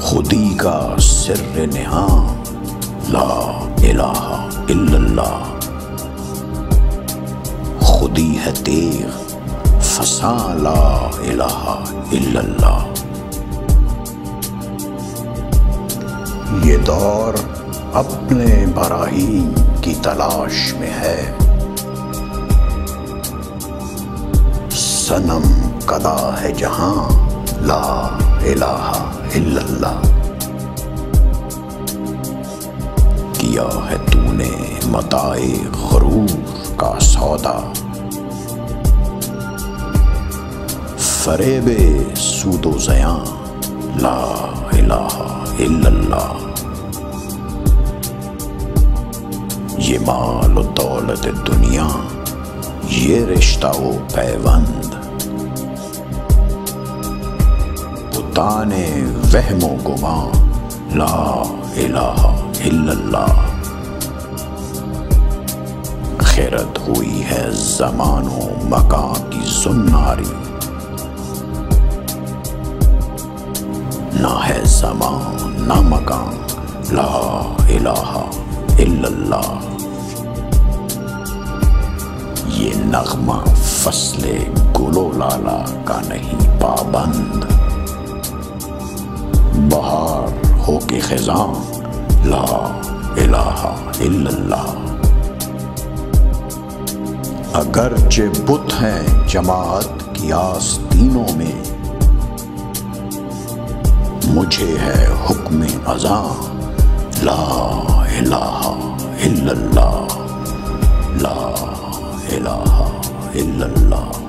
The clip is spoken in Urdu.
خودی کا سر نہاں لا الہ الا اللہ، خودی ہے تیغ فساں لا الہ الا اللہ۔ یہ دور اپنے براہین کی تلاش میں ہے، صنم کدا ہے جہاں لا الہ الا اللہ۔ کیا ہے تو نے متاع غرور کا سودا، فریب سود و زیاں لا الہ الا اللہ۔ یہ مال و دولت دنیا، یہ رشتہ و پیوند، بتان وہم و گماں لا الہ الا اللہ۔ خیرت ہوئی ہے زمان و مکان کی زناری، نہ ہے زمان نہ مکان لا الہ الا اللہ۔ یہ نغمہ فصل گل و لالا کا نہیں پابند، بہار ہو کے خزاں لا الہ الا اللہ۔ اگرچہ بت ہیں جماعت کی آستینوں میں، مجھے ہے حکم اذاں لا الہ الا اللہ، لا الہ الا اللہ۔